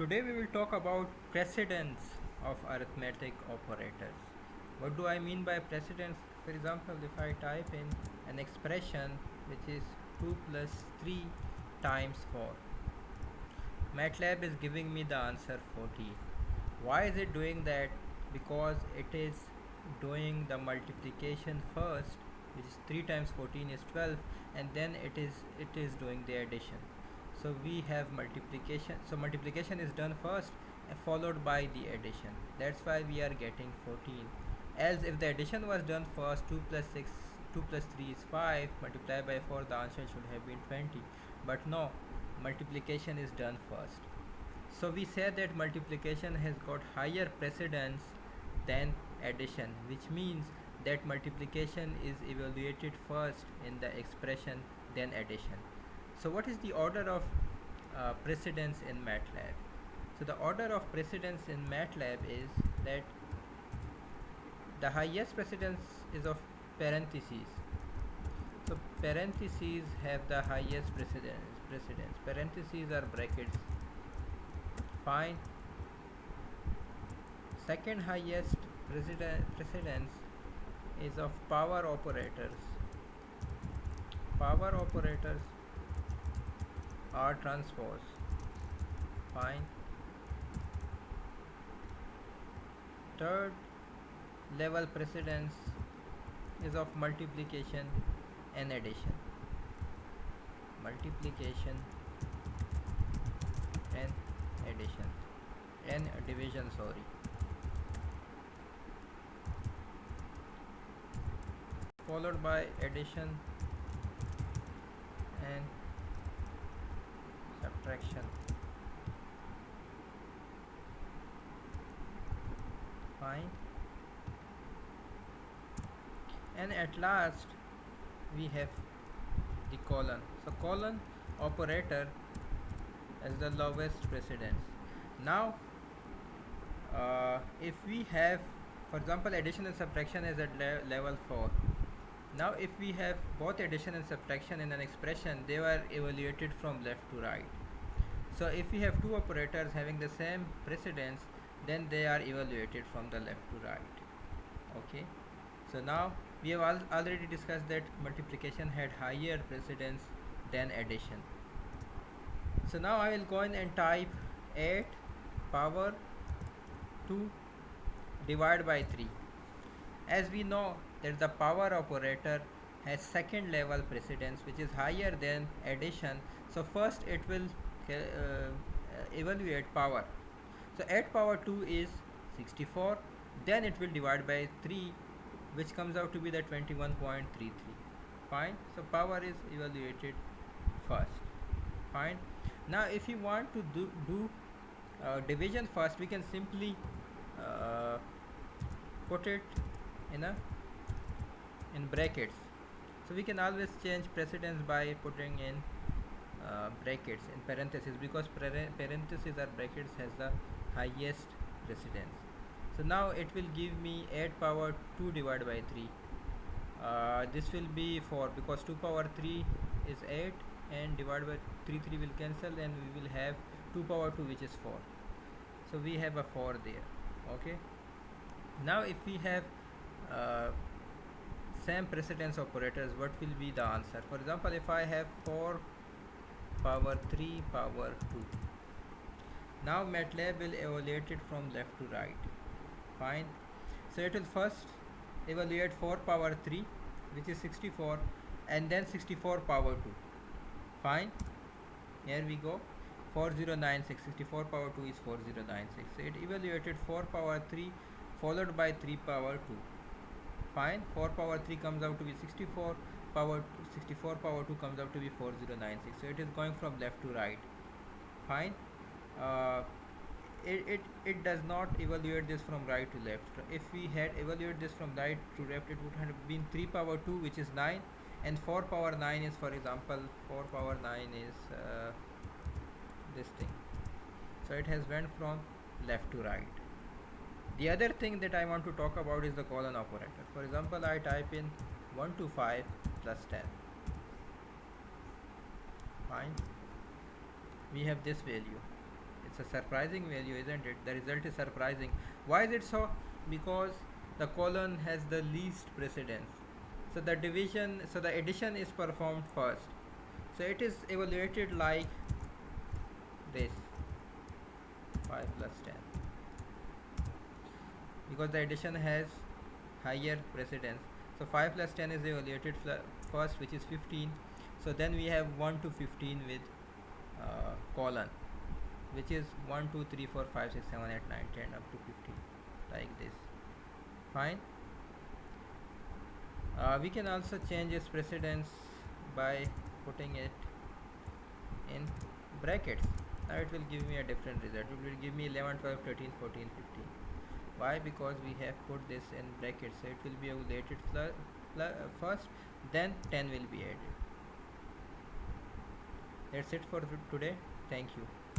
Today we will talk about precedence of arithmetic operators. What do I mean by precedence? For example, if I type in an expression which is 2 plus 3 times 4, MATLAB is giving me the answer 14. Why is it doing that? Because it is doing the multiplication first, which is 3 times 14 is 12, and then it is doing the addition. So we have multiplication. So multiplication is done first, followed by the addition. That's why we are getting 14. Else, if the addition was done first, 2 plus 6, 2 plus 3 is 5, multiplied by 4, the answer should have been 20. But no, multiplication is done first. So we say that multiplication has got higher precedence than addition, which means that multiplication is evaluated first in the expression than addition. So what is the order of precedence in MATLAB? So the order of precedence in MATLAB is that the highest precedence is of parentheses. So parentheses have the highest precedence. Parentheses are brackets. Fine. Second highest precedence is of power operators. Power operators are transpose. Fine. Third level precedence is of multiplication and addition. Multiplication and addition and division, sorry. Followed by addition and subtraction. Fine. And at last we have the colon. So colon operator as the lowest precedence. Now if we have, for example, addition and subtraction is at level 4. Now if we have both addition and subtraction in an expression, they were evaluated from left to right. So if we have two operators having the same precedence, then they are evaluated from the left to right. Okay, so now we have already discussed that multiplication had higher precedence than addition. So now I will go in and type 8 power 2 divided by 3. As we know that the power operator has second level precedence, which is higher than addition. So first it will evaluate power. So 8 power 2 is 64, then it will divide by 3, which comes out to be the 21.33. Fine. So power is evaluated first. Fine. Now if you want to do division first, we can simply put it in brackets. So we can always change precedence by putting in brackets in parentheses, because parentheses or brackets has the highest precedence. So now it will give me 8 power 2 divided by 3. This will be 4, because 2 power 3 is 8, and divided by 3 will cancel, and we will have 2 power 2, which is 4. So we have a 4 there. Okay, now if we have same precedence operators, what will be the answer? For example, if I have 4 power 3 power 2, now MATLAB will evaluate it from left to right. Fine. So it will first evaluate 4 power 3, which is 64, and then 64 power 2. Fine. Here we go. 4096. 64 power 2 is 4096. So it evaluated 4 power 3 followed by 3 power 2. Fine. 4 power 3 comes out to be 64 power 64 power 2 comes out to be 4096. So it is going from left to right. Fine. It does not evaluate this from right to left. If we had evaluated this from right to left, it would have been 3 power 2, which is 9, and 4 power 9 is, for example, 4 power 9 is this thing. So it has went from left to right. The other thing that I want to talk about is the colon operator. For example, I type in 125 plus 10. Fine. We have this value. It's a surprising value, isn't it? The result is surprising. Why is it so? Because the colon has the least precedence. So the addition is performed first. So it is evaluated like this, 5 plus 10, because the addition has higher precedence. So 5 plus 10 is evaluated first, which is 15. So then we have 1 to 15 with colon, which is 1 2 3 4 5 6 7 8 9 10 up to 15, like this. Fine. We can also change its precedence by putting it in brackets. Now it will give me a different result. It will give me 11 12 13 14 15. Why? Because we have put this in brackets, so it will be evaluated first, then 10 will be added. That's it for today. Thank you.